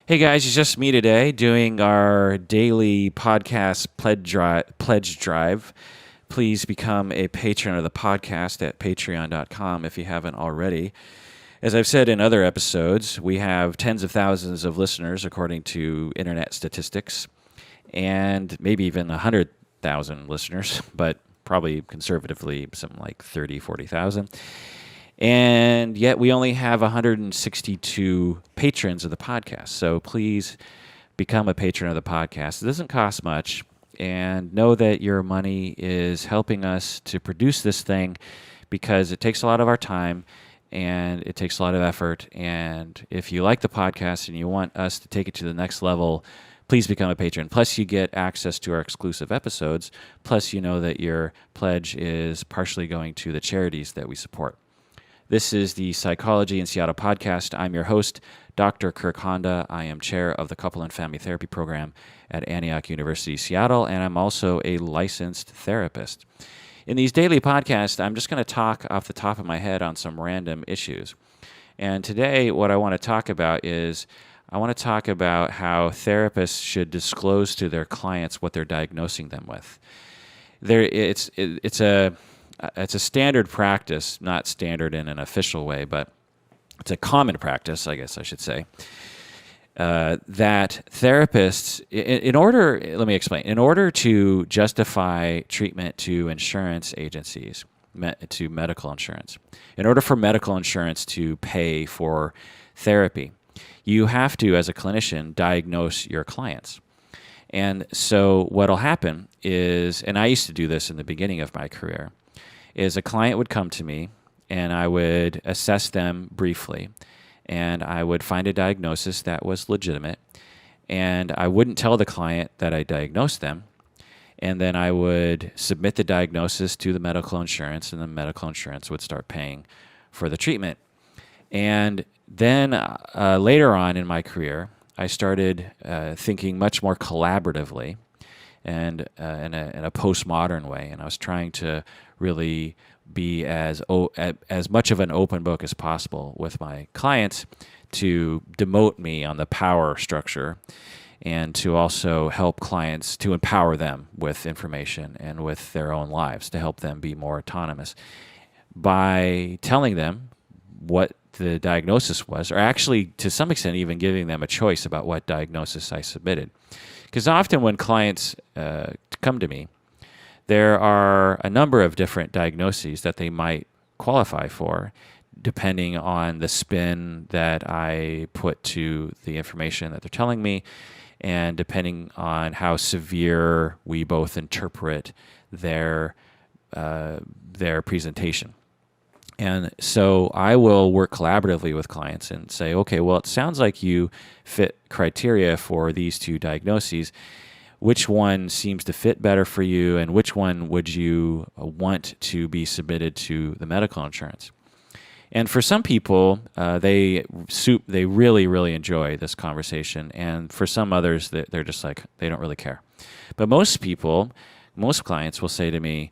Hey guys, it's just me today doing our daily podcast pledge drive. Please become a patron of the podcast at patreon.com if you haven't already. As I've said in other episodes, we have tens of thousands of listeners according to internet statistics, and maybe even 100,000 listeners, but probably conservatively something like 30, 40,000. And yet we only have 162 patrons of the podcast. So please become a patron of the podcast. It doesn't cost much. And know that your money is helping us to produce this thing because it takes a lot of our time and it takes a lot of effort. And if you like the podcast and you want us to take it to the next level, please become a patron. Plus, you get access to our exclusive episodes. Plus, you know that your pledge is partially going to the charities that we support. This is the Psychology in Seattle podcast. I'm your host, Dr. Kirk Honda. I am chair of the Couple and Family Therapy Program at Antioch University, Seattle, and I'm also a licensed therapist. In these daily podcasts, I'm just going to talk off the top of my head on some random issues. And today, what I want to talk about is I want to talk about how therapists should disclose to their clients what they're diagnosing them with. It's a standard practice, not standard in an official way, but it's a common practice, I guess I should say, that therapists, let me explain, in order to justify treatment to insurance agencies, to medical insurance, in order for medical insurance to pay for therapy, you have to, as a clinician, diagnose your clients. And so what'll happen is, and I used to do this in the beginning of my career, is a client would come to me and I would assess them briefly and I would find a diagnosis that was legitimate and I wouldn't tell the client that I diagnosed them, and then I would submit the diagnosis to the medical insurance and the medical insurance would start paying for the treatment. And then later on in my career, I started thinking much more collaboratively and in a postmodern way, and I was trying to really be as much of an open book as possible with my clients to demote me on the power structure and to also help clients to empower them with information and with their own lives to help them be more autonomous by telling them what the diagnosis was, or actually to some extent even giving them a choice about what diagnosis I submitted. Because often when clients come to me, there are a number of different diagnoses that they might qualify for, depending on the spin that I put to the information that they're telling me, and depending on how severe we both interpret their presentation. And so I will work collaboratively with clients and say, okay, well, it sounds like you fit criteria for these two diagnoses. Which one seems to fit better for you, and which one would you want to be submitted to the medical insurance? And for some people, they really, really enjoy this conversation, and for some others, they're just like, they don't really care. But most clients will say to me,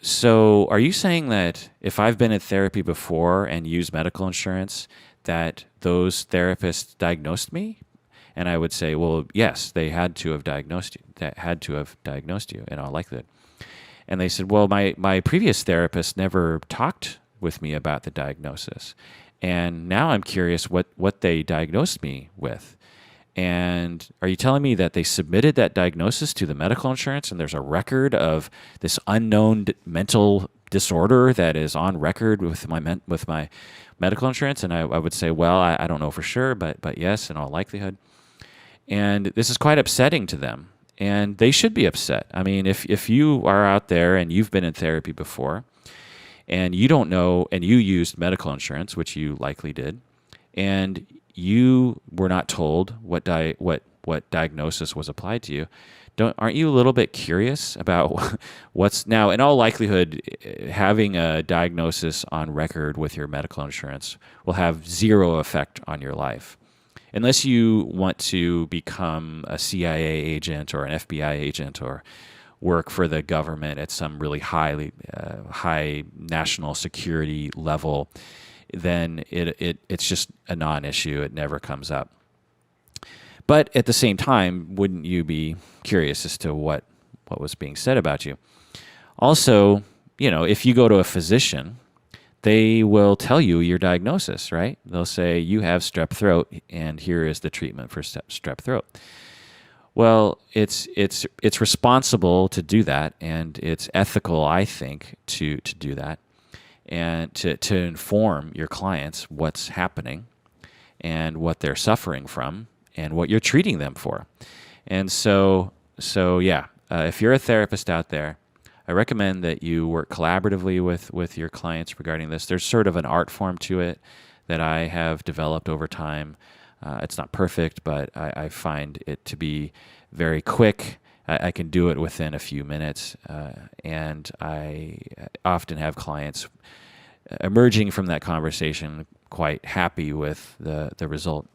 so are you saying that if I've been in therapy before and used medical insurance, that those therapists diagnosed me? And I would say, well, yes, they had to have diagnosed you. That had to have diagnosed you in all likelihood. And they said, well, my previous therapist never talked with me about the diagnosis. And now I'm curious what they diagnosed me with. And are you telling me that they submitted that diagnosis to the medical insurance and there's a record of this unknown mental disorder that is on record with my medical insurance? And I would say, well, I don't know for sure, but yes, in all likelihood. And this is quite upsetting to them, and they should be upset. I mean, if you are out there and you've been in therapy before, and you don't know, and you used medical insurance, which you likely did, and you were not told what diagnosis was applied to you, aren't you a little bit curious about what's now? In all likelihood, having a diagnosis on record with your medical insurance will have zero effect on your life. Unless you want to become a CIA agent or an FBI agent or work for the government at some really high national security level, then it's just a non-issue. It never comes up. But at the same time, wouldn't you be curious as to what was being said about you? Also, if you go to a physician, they will tell you your diagnosis, right? They'll say, you have strep throat, and here is the treatment for strep throat. Well, it's responsible to do that, and it's ethical, I think, to do that, and to inform your clients what's happening and what they're suffering from and what you're treating them for. And so yeah, if you're a therapist out there, I recommend that you work collaboratively with your clients regarding this. There's sort of an art form to it that I have developed over time. It's not perfect, but I find it to be very quick. I can do it within a few minutes, and I often have clients emerging from that conversation quite happy with the result.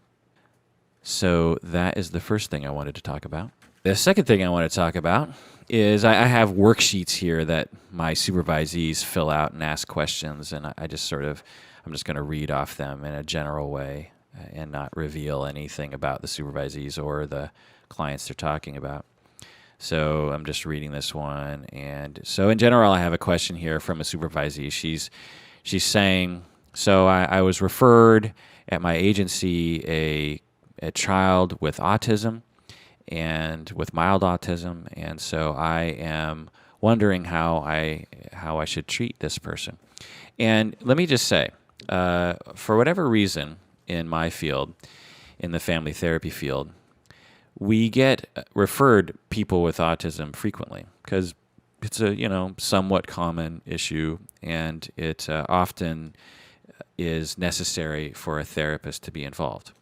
So that is the first thing I wanted to talk about. The second thing I want to talk about is I have worksheets here that my supervisees fill out and ask questions, and I'm just going to read off them in a general way and not reveal anything about the supervisees or the clients they're talking about. So I'm just reading this one. And so in general, I have a question here from a supervisee. She's saying, so I was referred at my agency a child with autism and with mild autism, and so I am wondering how I should treat this person. And let me just say, for whatever reason in my field, in the family therapy field, we get referred people with autism frequently because it's a somewhat common issue, and it often is necessary for a therapist to be involved.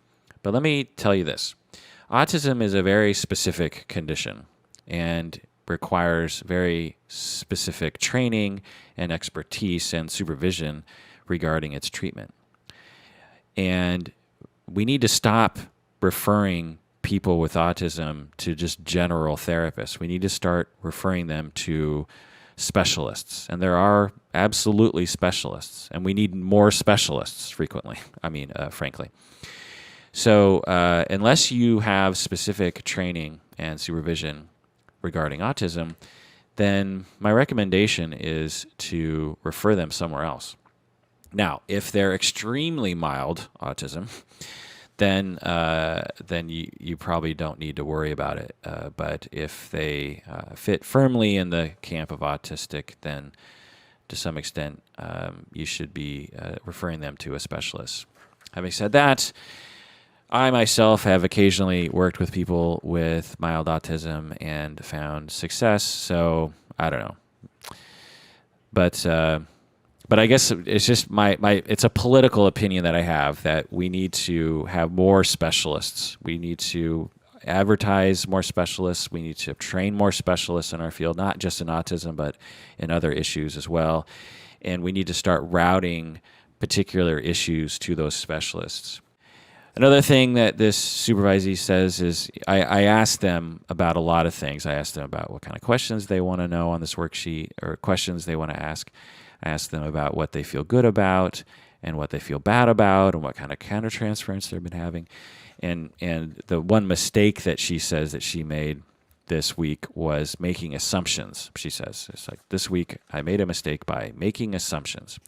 But let me tell you this. Autism is a very specific condition and requires very specific training and expertise and supervision regarding its treatment. And we need to stop referring people with autism to just general therapists. We need to start referring them to specialists. And there are absolutely specialists, and we need more specialists frequently, frankly. So unless you have specific training and supervision regarding autism, then my recommendation is to refer them somewhere else. Now, if they're extremely mild autism, then you probably don't need to worry about it. But if they fit firmly in the camp of autistic, then to some extent you should be referring them to a specialist. Having said that, I myself have occasionally worked with people with mild autism and found success, so I don't know. But I guess it's just it's a political opinion that I have that we need to have more specialists. We need to advertise more specialists. We need to train more specialists in our field, not just in autism, but in other issues as well. And we need to start routing particular issues to those specialists. Another thing that this supervisee says is I asked them about a lot of things. I asked them about what kind of questions they want to know on this worksheet or questions they want to ask. I asked them about what they feel good about and what they feel bad about and what kind of countertransference they've been having. And the one mistake that she says that she made this week was making assumptions, she says. It's like, this week I made a mistake by making assumptions.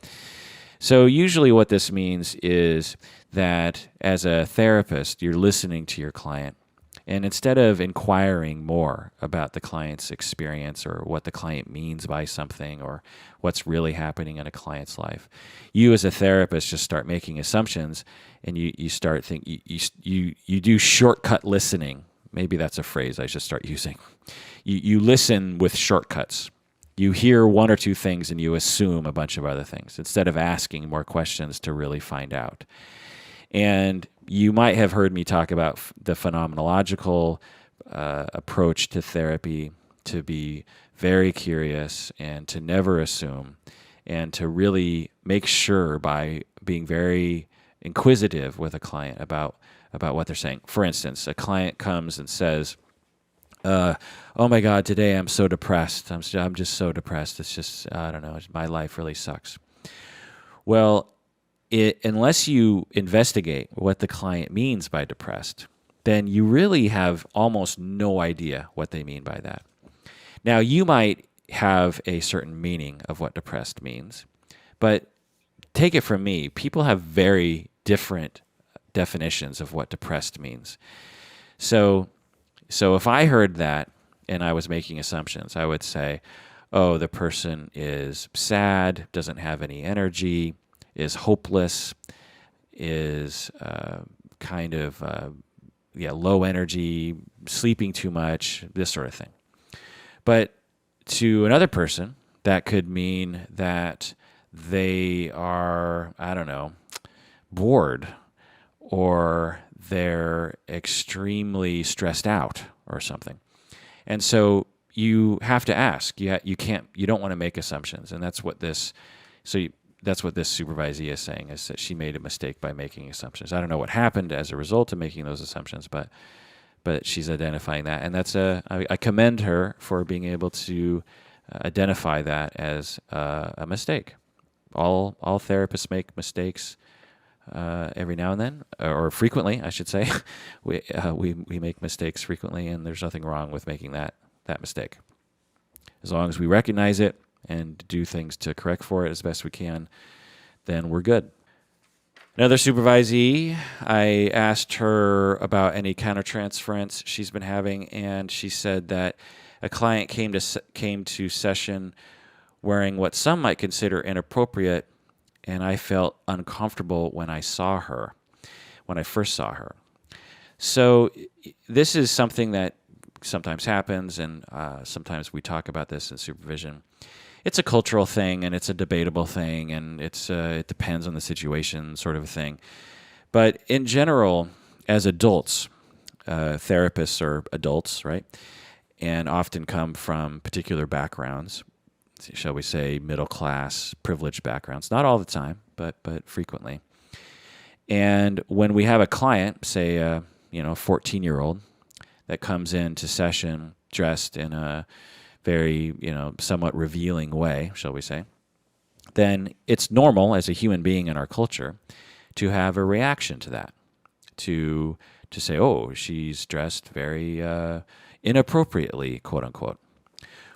So usually what this means is that as a therapist, you're listening to your client, and instead of inquiring more about the client's experience or what the client means by something or what's really happening in a client's life, you as a therapist just start making assumptions, and you start thinking, you do shortcut listening. Maybe that's a phrase I should start using. You listen with shortcuts. You hear one or two things and you assume a bunch of other things instead of asking more questions to really find out. And you might have heard me talk about the phenomenological approach to therapy, to be very curious and to never assume, and to really make sure by being very inquisitive with a client about what they're saying. For instance, a client comes and says, oh my God, today I'm so depressed. I'm just so depressed. It's just, I don't know, my life really sucks. Well, unless you investigate what the client means by depressed, then you really have almost no idea what they mean by that. Now, you might have a certain meaning of what depressed means, but take it from me, people have very different definitions of what depressed means. So if I heard that and I was making assumptions, I would say, oh, the person is sad, doesn't have any energy, is hopeless, is low energy, sleeping too much, this sort of thing. But to another person, that could mean that they are, I don't know, bored, or they're extremely stressed out or something. And so you have to ask. You don't want to make assumptions, and that's what this supervisee is saying, is that she made a mistake by making assumptions. I don't know what happened as a result of making those assumptions, but she's identifying that, and I commend her for being able to identify that as a mistake. All therapists make mistakes every now and then, or frequently, I should say. we make mistakes frequently, and there's nothing wrong with making that mistake. As long as we recognize it and do things to correct for it as best we can, then we're good. Another supervisee, I asked her about any countertransference she's been having, and she said that a client came to session wearing what some might consider inappropriate, and I felt uncomfortable when I first saw her. So this is something that sometimes happens, and sometimes we talk about this in supervision. It's a cultural thing, and it's a debatable thing, and it depends on the situation, sort of a thing. But in general, as adults, therapists are adults, right? And often come from particular backgrounds, shall we say, middle class, privileged backgrounds. Not all the time, but frequently. And when we have a client, say a 14-year-old that comes into session dressed in a very, somewhat revealing way, shall we say, then it's normal as a human being in our culture to have a reaction to that, to say, oh, she's dressed very inappropriately, quote unquote.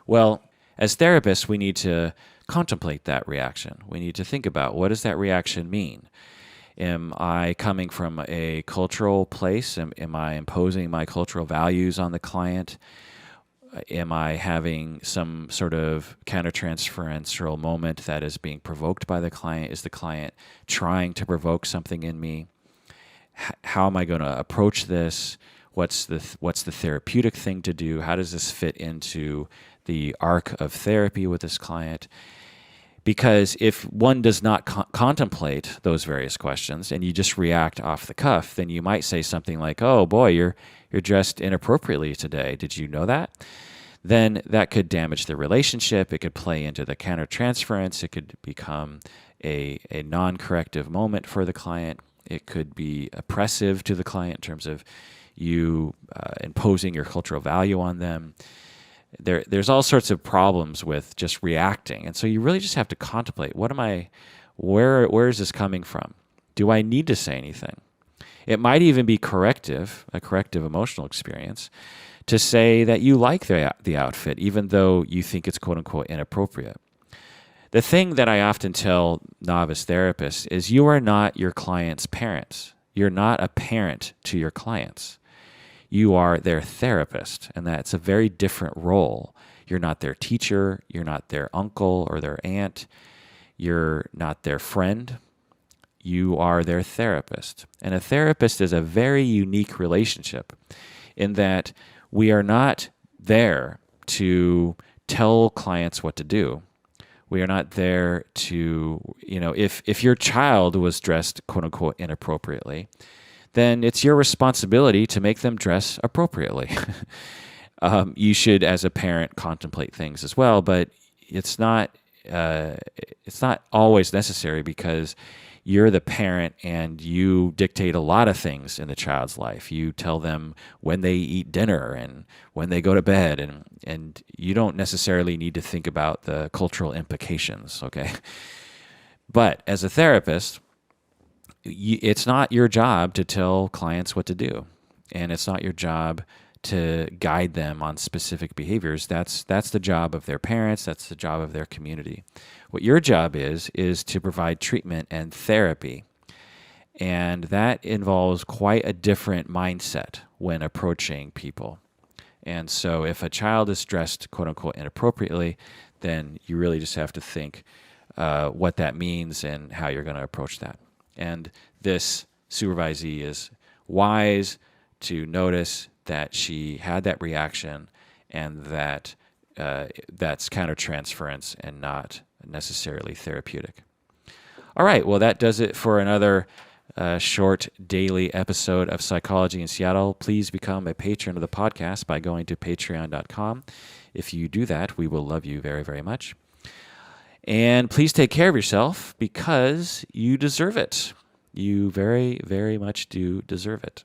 Well, as therapists, we need to contemplate that reaction. We need to think about, what does that reaction mean? Am I coming from a cultural place? Am I imposing my cultural values on the client? Am I having some sort of countertransferential moment that is being provoked by the client? Is the client trying to provoke something in me? How am I going to approach this? What's the therapeutic thing to do? How does this fit into the arc of therapy with this client? Because if one does not contemplate those various questions and you just react off the cuff, then you might say something like, "Oh boy, you're dressed inappropriately today. Did you know that?" Then that could damage the relationship. It could play into the countertransference. It could become a non-corrective moment for the client. It could be oppressive to the client in terms of you imposing your cultural value on them. There's all sorts of problems with just reacting. And so you really just have to contemplate, where is this coming from? Do I need to say anything? It might even be a corrective emotional experience, to say that you like the outfit, even though you think it's quote unquote inappropriate. The thing that I often tell novice therapists is, you are not your client's parents. You're not a parent to your clients. You are their therapist, and that's a very different role. You're not their teacher. You're not their uncle or their aunt. You're not their friend. You are their therapist. And a therapist is a very unique relationship in that we are not there to tell clients what to do. We are not there to, if your child was dressed, quote unquote, inappropriately, then it's your responsibility to make them dress appropriately. You should, as a parent, contemplate things as well, but it's not always necessary, because you're the parent and you dictate a lot of things in the child's life. You tell them when they eat dinner and when they go to bed, and you don't necessarily need to think about the cultural implications, okay? But as a therapist, it's not your job to tell clients what to do. and it's not your job to guide them on specific behaviors. That's the job of their parents. That's the job of their community. What your job is to provide treatment and therapy. And that involves quite a different mindset when approaching people. And so if a child is dressed, quote unquote, inappropriately, then you really just have to think what that means and how you're going to approach that. And this supervisee is wise to notice that she had that reaction and that that's countertransference and not necessarily therapeutic. All right, well, that does it for another short daily episode of Psychology in Seattle. Please become a patron of the podcast by going to patreon.com. If you do that, we will love you very, very much. And please take care of yourself because you deserve it. You very, very much do deserve it.